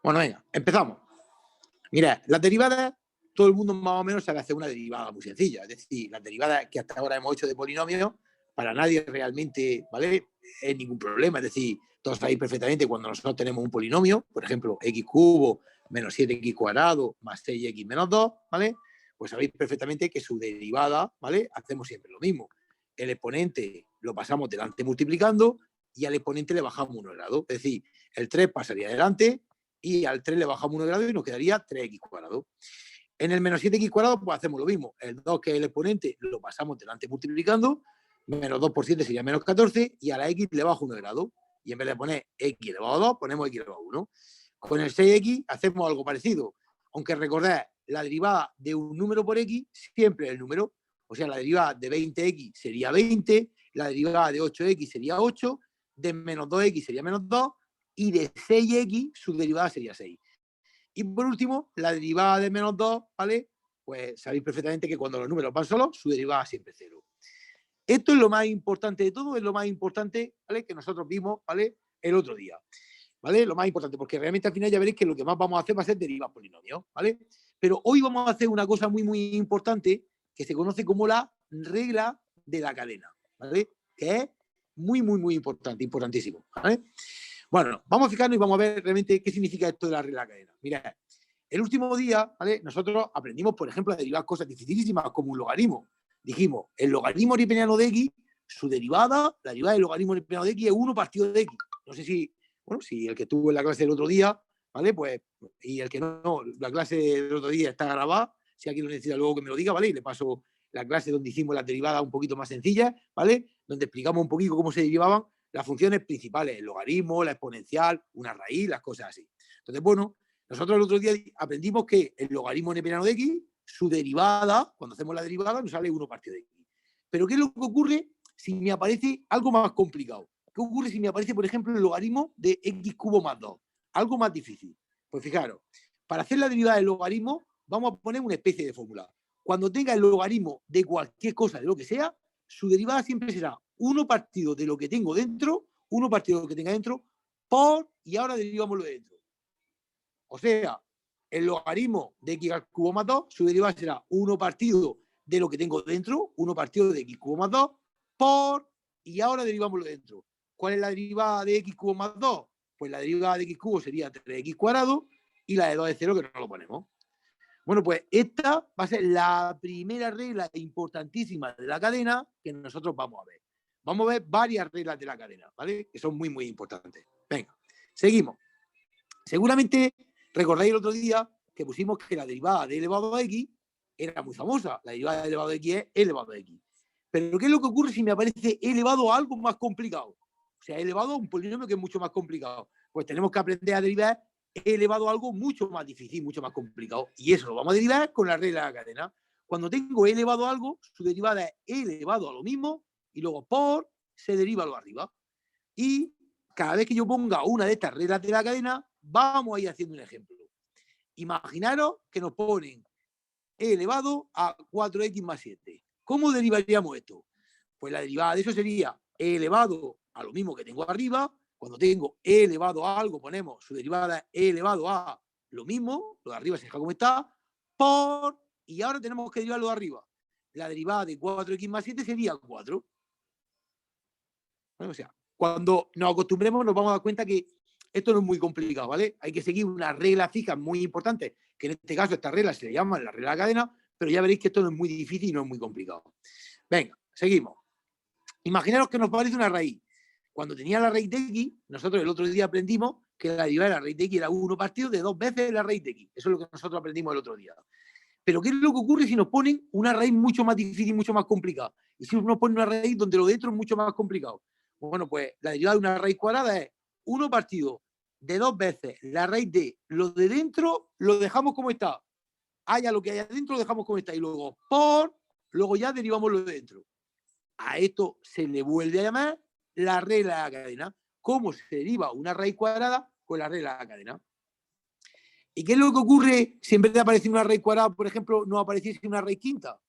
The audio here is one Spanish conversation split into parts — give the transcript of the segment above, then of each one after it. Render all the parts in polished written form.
Bueno, venga, empezamos. Mira, las derivadas, todo el mundo más o menos sabe hacer una derivada muy sencilla. Es decir, las derivadas que hasta ahora hemos hecho de polinomios, para nadie realmente, ¿vale? Es ningún problema. Es decir, todos sabéis perfectamente cuando nosotros tenemos un polinomio, por ejemplo, x cubo menos 7x cuadrado más 6x menos 2, ¿vale? Pues sabéis perfectamente que su derivada, ¿vale? Hacemos siempre lo mismo. El exponente lo pasamos delante multiplicando y al exponente le bajamos 1 grado. Es decir, el 3 pasaría adelante y al 3 le bajamos 1 grado y nos quedaría 3x cuadrado. En el menos 7x cuadrado, pues hacemos lo mismo. El 2, que es el exponente, lo pasamos delante multiplicando. Menos 2 por 7 sería menos 14 y a la x le bajo 1 grado. Y en vez de poner x elevado a 2, ponemos x elevado a 1. Con el 6x hacemos algo parecido. Aunque recordad, la derivada de un número por x siempre es el número. O sea, la derivada de 20x sería 20, la derivada de 8x sería 8, de menos 2x sería menos 2 y de 6x su derivada sería 6. Y por último, la derivada de menos 2, ¿vale? Pues sabéis perfectamente que cuando los números van solos, su derivada siempre es 0. Esto es lo más importante de todo, es lo más importante, ¿vale? Que nosotros vimos, ¿vale? El otro día, ¿vale? Lo más importante, porque realmente al final ya veréis que lo que más vamos a hacer va a ser derivar polinomios, ¿vale? Pero hoy vamos a hacer una cosa muy, muy importante que se conoce como la regla de la cadena, ¿vale? Que es muy, muy, muy importante, importantísimo, ¿vale? Bueno, vamos a fijarnos y vamos a ver realmente qué significa esto de la regla de la cadena. Mira, el último día, ¿vale? Nosotros aprendimos, por ejemplo, a derivar cosas dificilísimas como un logaritmo. Dijimos, el logaritmo neperiano de x, su derivada, la derivada del logaritmo neperiano de x es 1 partido de x. No sé si, bueno, si el que tuvo en la clase del otro día, ¿vale? Pues, y el que no, la clase del otro día está grabada, si alguien lo necesita luego que me lo diga, ¿vale? Y le paso la clase donde hicimos las derivadas un poquito más sencillas, ¿vale? Donde explicamos un poquito cómo se derivaban las funciones principales, el logaritmo, la exponencial, una raíz, las cosas así. Entonces, bueno, nosotros el otro día aprendimos que el logaritmo neperiano de x, su derivada, cuando hacemos la derivada, nos sale 1 partido de x. Pero ¿qué es lo que ocurre si me aparece algo más complicado? ¿Qué ocurre si me aparece, por ejemplo, el logaritmo de x cubo más 2? Algo más difícil. Pues fijaros, para hacer la derivada del logaritmo, vamos a poner una especie de fórmula. Cuando tenga el logaritmo de cualquier cosa, de lo que sea, su derivada siempre será 1 partido de lo que tengo dentro, 1 partido de lo que tenga dentro, por, y ahora derivamos lo de dentro. O sea, el logaritmo de x al cubo más 2, su derivada será 1 partido de lo que tengo dentro, 1 partido de x cubo más 2, por, y ahora derivamos lo de dentro. ¿Cuál es la derivada de x cubo más 2? Pues la derivada de x cubo sería 3x cuadrado y la de 2 es 0, que no lo ponemos. Bueno, pues esta va a ser la primera regla importantísima de la cadena que nosotros vamos a ver. Vamos a ver varias reglas de la cadena, ¿vale? Que son muy, muy importantes. Venga, seguimos. Seguramente recordáis el otro día que pusimos que la derivada de elevado a x era muy famosa. La derivada de elevado a x es elevado a x. Pero ¿qué es lo que ocurre si me aparece elevado a algo más complicado? O sea, elevado a un polinomio que es mucho más complicado. Pues tenemos que aprender a derivar elevado a algo mucho más difícil, mucho más complicado. Y eso lo vamos a derivar con la regla de la cadena. Cuando tengo elevado a algo, su derivada es elevado a lo mismo y luego por se deriva lo arriba. Y cada vez que yo ponga una de estas reglas de la cadena, vamos a ir haciendo un ejemplo. Imaginaros que nos ponen e elevado a 4x más 7. ¿Cómo derivaríamos esto? Pues la derivada de eso sería e elevado a lo mismo que tengo arriba. Cuando tengo e elevado a algo, ponemos su derivada e elevado a lo mismo, lo de arriba se deja como está, por, y ahora tenemos que derivar lo de arriba. La derivada de 4x más 7 sería 4. Bueno, o sea, cuando nos acostumbremos nos vamos a dar cuenta que esto no es muy complicado, ¿vale? Hay que seguir una regla fija muy importante, que en este caso esta regla se le llama la regla de la cadena, pero ya veréis que esto no es muy difícil y no es muy complicado. Venga, seguimos. Imaginaros que nos parece una raíz. Cuando tenía la raíz de x, nosotros el otro día aprendimos que la derivada de la raíz de x era 1 partido de 2 veces la raíz de x. Eso es lo que nosotros aprendimos el otro día. Pero ¿qué es lo que ocurre si nos ponen una raíz mucho más difícil, mucho más complicada? Y si nos ponen una raíz donde lo de dentro es mucho más complicado. Bueno, pues la derivada de una raíz cuadrada es 1 partido de 2 veces la raíz de lo de dentro, lo dejamos como está. Haya lo que haya dentro, lo dejamos como está. Y luego por, luego ya derivamos lo de dentro. A esto se le vuelve a llamar la regla de la cadena. ¿Cómo se deriva una raíz cuadrada con la regla de la cadena? ¿Y qué es lo que ocurre si en vez de aparecer una raíz cuadrada, por ejemplo, no apareciese una raíz quinta?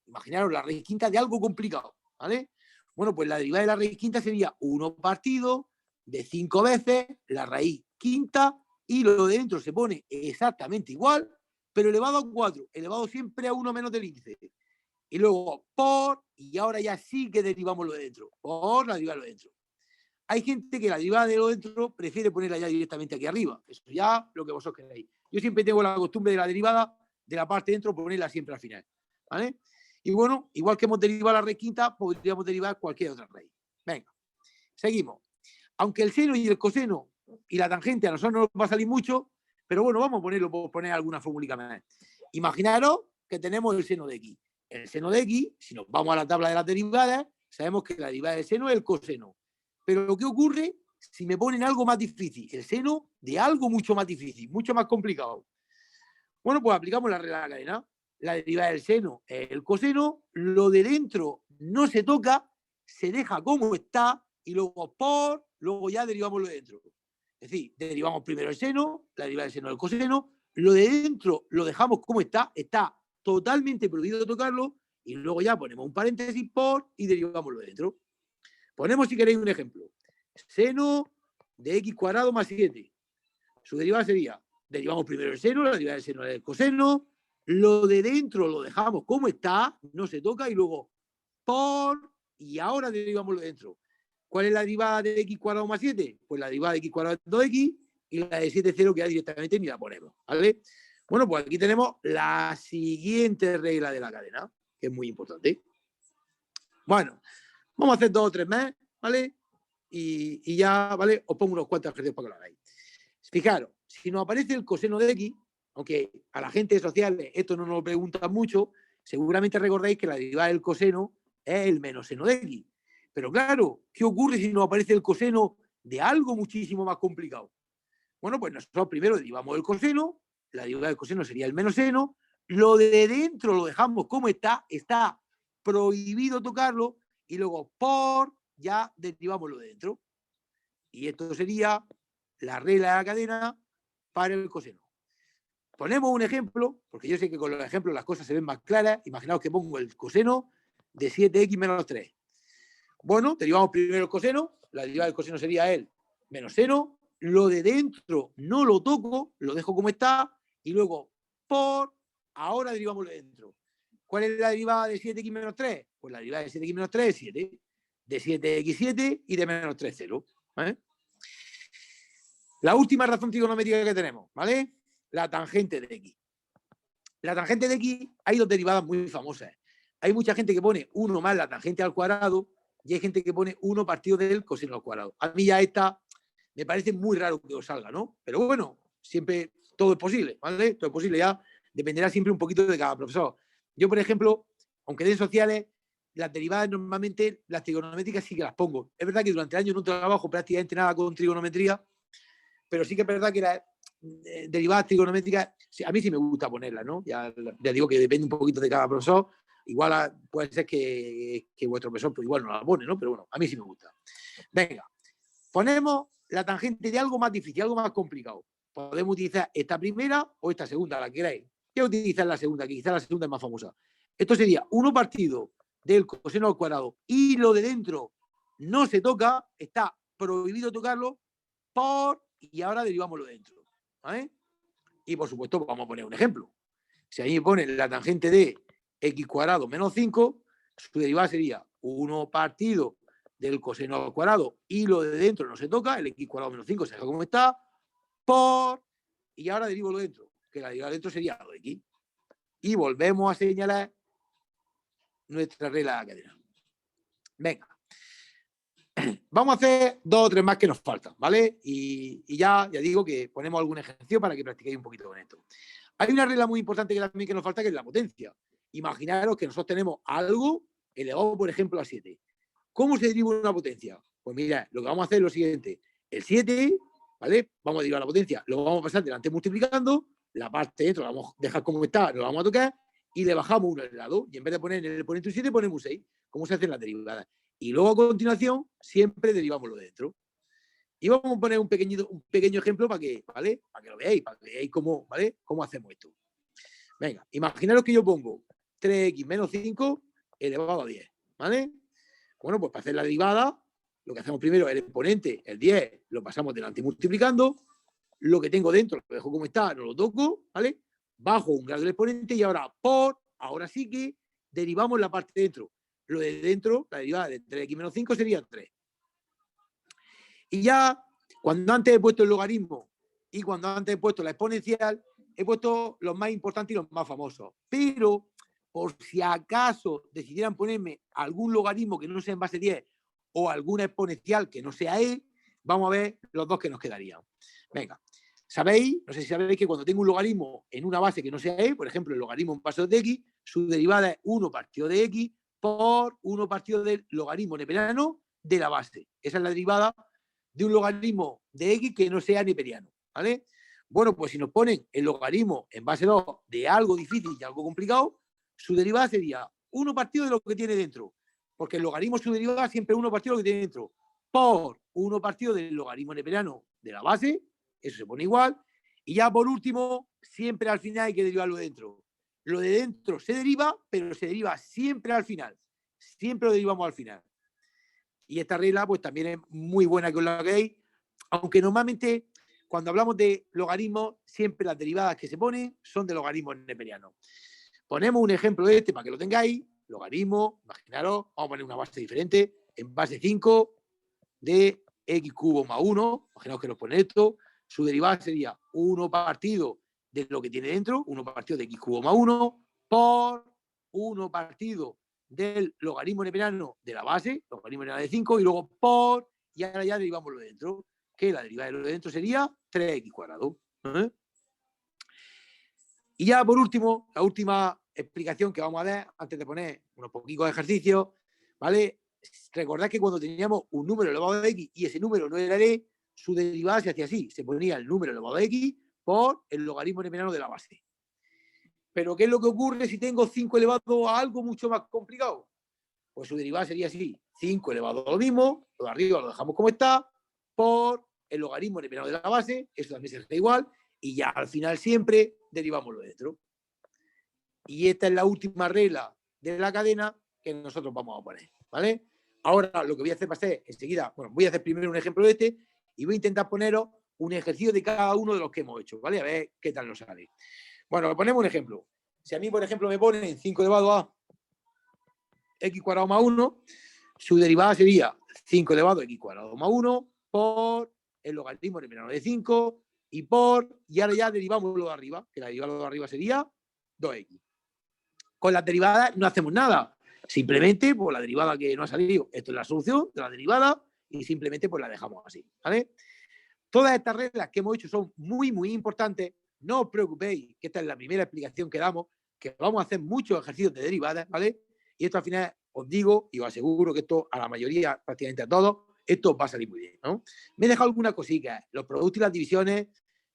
Imaginaros la raíz quinta de algo complicado, ¿vale? Bueno, pues la derivada de la raíz quinta sería 1 partido de 5 veces la raíz quinta y lo de dentro se pone exactamente igual, pero elevado a 4, elevado siempre a 1 menos del índice. Y luego por, y ahora ya sí que derivamos lo de dentro, por la derivada de lo de dentro. Hay gente que la derivada de lo de dentro prefiere ponerla ya directamente aquí arriba. Eso ya lo que vosotros queráis. Yo siempre tengo la costumbre de la derivada de la parte de dentro, ponerla siempre al final. ¿Vale? Y bueno, igual que hemos derivado la raíz quinta, podríamos derivar cualquier otra raíz. Venga, seguimos. Aunque el seno y el coseno y la tangente a nosotros no nos va a salir mucho, pero bueno, vamos a ponerlo por poner alguna fórmula más. Imaginaros que tenemos el seno de x. El seno de x, si nos vamos a la tabla de las derivadas, sabemos que la derivada del seno es el coseno. Pero ¿qué ocurre si me ponen algo más difícil? El seno de algo mucho más difícil, mucho más complicado. Bueno, pues aplicamos la regla de la cadena. La derivada del seno es el coseno, lo de dentro no se toca, se deja como está y luego por, luego ya derivamos lo de dentro. Es decir, derivamos primero el seno, la derivada del seno del coseno, lo de dentro lo dejamos como está totalmente prohibido tocarlo y luego ya ponemos un paréntesis por y derivamos lo de dentro. Ponemos, si queréis, un ejemplo. Seno de x cuadrado más 7. Su derivada sería, derivamos primero el seno, la derivada del seno es el coseno, lo de dentro lo dejamos como está, no se toca, y luego por, y ahora derivamos lo de dentro. ¿Cuál es la derivada de x cuadrado más 7? Pues la derivada de x cuadrado es 2x, y la de 7 0 que ya directamente ni la ponemos, ¿vale? Bueno, pues aquí tenemos la siguiente regla de la cadena, que es muy importante. Bueno, vamos a hacer 2 o 3 más, ¿vale? Y ya, ¿vale? Os pongo unos cuantos ejercicios para que lo hagáis. Fijaros, si nos aparece el coseno de x, aunque a la gente social esto no nos lo preguntan mucho, seguramente recordáis que la derivada del coseno es el menos seno de x. Pero claro, ¿qué ocurre si nos aparece el coseno de algo muchísimo más complicado? Bueno, pues nosotros primero derivamos el coseno, la derivada del coseno sería el menos seno, lo de dentro lo dejamos como está prohibido tocarlo, y luego por ya derivamos lo de dentro. Y esto sería la regla de la cadena para el coseno. Ponemos un ejemplo, porque yo sé que con los ejemplos las cosas se ven más claras. Imaginaos que pongo el coseno de 7x menos 3. Bueno, derivamos primero el coseno, la derivada del coseno sería el menos seno, lo de dentro no lo toco, lo dejo como está, y luego por, ahora derivamos lo de dentro. ¿Cuál es la derivada de 7x menos 3? Pues la derivada de 7x menos 3 es 7, de 7x 7 y de menos 3 0. ¿Vale? La última razón trigonométrica que tenemos, ¿vale? La tangente de x. La tangente de x hay dos derivadas muy famosas. Hay mucha gente que pone 1 más la tangente al cuadrado y hay gente que pone 1 partido del coseno al cuadrado. A mí ya esta me parece muy raro que os salga, ¿no? Pero bueno, siempre todo es posible, ¿vale? Todo es posible, ya dependerá siempre un poquito de cada profesor. Yo, por ejemplo, aunque den sociales, las derivadas normalmente, las trigonométricas sí que las pongo. Es verdad que durante el año no trabajo prácticamente nada con trigonometría, pero sí que es verdad que las derivadas trigonométricas, a mí sí me gusta ponerlas, ¿no? Ya digo que depende un poquito de cada profesor. Igual puede ser que vuestro profesor pues igual no la pone, ¿no? Pero bueno, a mí sí me gusta. Venga, ponemos la tangente de algo más difícil, algo más complicado. Podemos utilizar esta primera o esta segunda, la que queráis. ¿Qué utilizar la segunda? Que quizás la segunda es más famosa. Esto sería 1 partido del coseno al cuadrado y lo de dentro no se toca, está prohibido tocarlo por, y ahora derivamos lo de dentro. ¿Vale? Y por supuesto vamos a poner un ejemplo. Si ahí me ponen la tangente de x cuadrado menos 5, su derivada sería 1 partido del coseno al cuadrado y lo de dentro no se toca, el x cuadrado menos 5 se deja como está, por, y ahora derivo lo de dentro, que la derivada de dentro sería lo de x. Y volvemos a señalar nuestra regla de la cadena. Venga. Vamos a hacer 2 o 3 más que nos faltan, ¿vale? Y ya digo que ponemos algún ejercicio para que practiquéis un poquito con esto. Hay una regla muy importante que también que nos falta, que es la potencia. Imaginaros que nosotros tenemos algo elevado, por ejemplo, a 7. ¿Cómo se deriva una potencia? Pues mira, lo que vamos a hacer es lo siguiente. El 7, ¿vale? Vamos a derivar la potencia. Lo vamos a pasar delante multiplicando. La parte dentro la vamos a dejar como está, lo vamos a tocar y le bajamos 1 al lado. Y en vez de poner en el exponente un 7, ponemos un 6. ¿Cómo se hacen las derivadas? Y luego a continuación siempre derivamos lo de dentro. Y vamos a poner un pequeño ejemplo para que, ¿vale? Para que lo veáis, para que veáis cómo, ¿vale? Cómo hacemos esto. Venga, imaginaros que yo pongo 3x menos 5 elevado a 10, ¿vale? Bueno, pues para hacer la derivada, lo que hacemos primero es el exponente, el 10, lo pasamos delante multiplicando, lo que tengo dentro lo dejo como está, no lo toco, ¿vale? Bajo un grado del exponente y ahora ahora sí que derivamos la parte de dentro. Lo de dentro, la derivada de 3x menos 5 sería 3. Y ya, cuando antes he puesto el logaritmo y cuando antes he puesto la exponencial, he puesto los más importantes y los más famosos. Pero, por si acaso decidieran ponerme algún logaritmo que no sea en base 10 o alguna exponencial que no sea E, vamos a ver los dos que nos quedarían. Venga, sabéis, no sé si sabéis que cuando tengo un logaritmo en una base que no sea E, por ejemplo, el logaritmo en base de X, su derivada es 1 partido de X por 1 partido del logaritmo neperiano de la base. Esa es la derivada de un logaritmo de X que no sea neperiano, ¿vale? Bueno, pues si nos ponen el logaritmo en base 2 de algo difícil y algo complicado, su derivada sería 1 partido de lo que tiene dentro, porque el logaritmo su derivada siempre es 1 partido de lo que tiene dentro, por 1 partido del logaritmo neperiano de la base, eso se pone igual, y ya por último, siempre al final hay que derivarlo de dentro. Lo de dentro se deriva, pero se deriva siempre al final. Siempre lo derivamos al final. Y esta regla pues también es muy buena que os la hagáis, aunque normalmente cuando hablamos de logaritmos, siempre las derivadas que se ponen son de logaritmos neperianos. Ponemos un ejemplo de este para que lo tengáis. Logaritmo, imaginaros, vamos a poner una base diferente, en base 5 de x cubo más 1, imaginaos que nos pone esto, su derivada sería 1 partido de lo que tiene dentro, 1 partido de x cubo más 1, por 1 partido del logaritmo neperiano de la base, logaritmo neperiano de 5, y luego por, y ahora ya derivamos lo de dentro, que la derivada de lo de dentro sería 3x cuadrado. Y ya por último, la última explicación que vamos a dar, antes de poner unos poquitos ejercicios, ¿vale? Recordad que cuando teníamos un número elevado a x y ese número no era d, su derivada se hacía así, se ponía el número elevado a x por el logaritmo neperiano de la base. Pero ¿qué es lo que ocurre si tengo 5 elevado a algo mucho más complicado? Pues su derivada sería así, 5 elevado a lo mismo, lo de arriba lo dejamos como está, por el logaritmo neperiano de la base, eso también se hace igual, y ya al final siempre derivamos lo de dentro. Y esta es la última regla de la cadena que nosotros vamos a poner, ¿vale? Ahora lo que voy a hacer va a ser enseguida, bueno, voy a hacer primero un ejemplo de este y voy a intentar poneros un ejercicio de cada uno de los que hemos hecho, ¿vale? A ver qué tal nos sale. Bueno, ponemos un ejemplo. Si a mí, por ejemplo, me ponen 5 elevado a x cuadrado más 1, su derivada sería 5 elevado a x cuadrado más 1 por el logaritmo neperiano de 5 y ahora ya derivamos lo de arriba, que la derivada de arriba sería 2x. Con las derivadas no hacemos nada. Simplemente, pues la derivada que no ha salido, esto es la solución de la derivada y simplemente pues la dejamos así, ¿vale? Todas estas reglas que hemos hecho son muy, muy importantes. No os preocupéis, que esta es la primera explicación que damos, que vamos a hacer muchos ejercicios de derivadas, ¿vale? Y esto al final os digo y os aseguro que esto a la mayoría, prácticamente a todos, esto va a salir muy bien, ¿no? Me he dejado alguna cosita, los productos y las divisiones,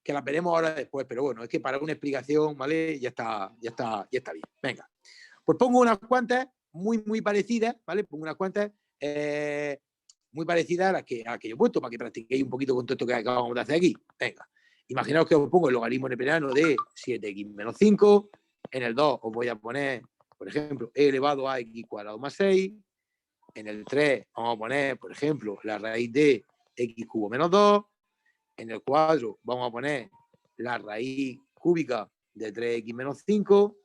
que las veremos ahora después, pero bueno, es que para una explicación, ¿vale? Ya está bien. Venga, pues pongo unas cuantas muy, muy parecidas, ¿vale? Pongo unas cuantas muy parecidas a las que yo he puesto, para que practiquéis un poquito con todo esto que acabamos de hacer aquí. Venga, imaginaos que os pongo el logaritmo neperiano de 7x menos 5, en el 2 os voy a poner, por ejemplo, e elevado a x cuadrado más 6, en el 3 vamos a poner, por ejemplo, la raíz de x cubo menos 2, en el 4 vamos a poner la raíz cúbica de 3x menos 5,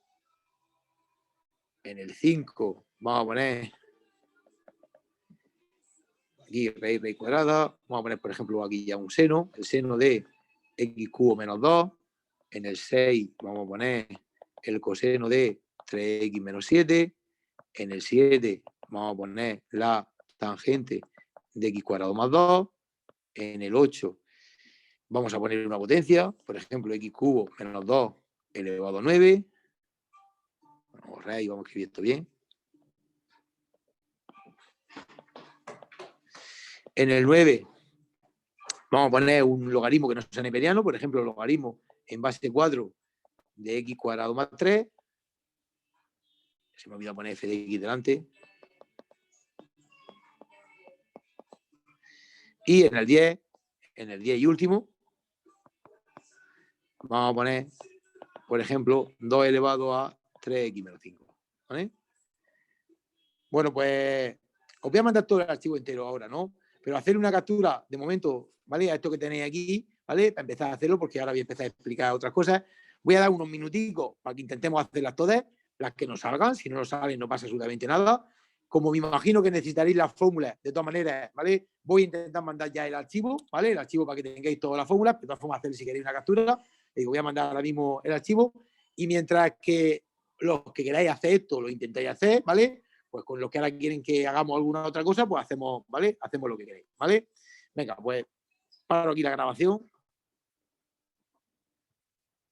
en el 5 vamos a poner aquí raíz cuadrada, vamos a poner, por ejemplo, aquí ya un seno, el seno de x cubo menos 2, en el 6 vamos a poner el coseno de 3x menos 7, en el 7 vamos a poner la tangente de x cuadrado más 2, en el 8 vamos a poner una potencia, por ejemplo, x cubo menos 2 elevado a 9, vamos a escribir esto bien. En el 9 vamos a poner un logaritmo que no sea neperiano, por ejemplo, el logaritmo en base 4 de x cuadrado más 3. Se me olvidó poner f de x delante. Y en el 10 y último, vamos a poner, por ejemplo, 2 elevado a 3x menos 5. ¿Vale? Bueno, pues os voy a mandar todo el archivo entero ahora, ¿no? Pero hacer una captura de momento, ¿vale? A esto que tenéis aquí, ¿vale? Para empezar a hacerlo, porque ahora voy a empezar a explicar otras cosas. Voy a dar unos minuticos para que intentemos hacerlas todas, las que nos salgan. Si no nos salen, no pasa absolutamente nada. Como me imagino que necesitaréis las fórmulas, de todas maneras, ¿vale? Voy a intentar mandar ya el archivo, ¿vale? El archivo para que tengáis todas las fórmulas. De todas formas, hacer si queréis una captura. Digo, voy a mandar ahora mismo el archivo. Y mientras que los que queráis hacer esto, lo intentáis hacer, ¿vale? Pues con los que ahora quieren que hagamos alguna otra cosa, pues hacemos, ¿vale? Hacemos lo que queréis, ¿vale? Venga, pues paro aquí la grabación.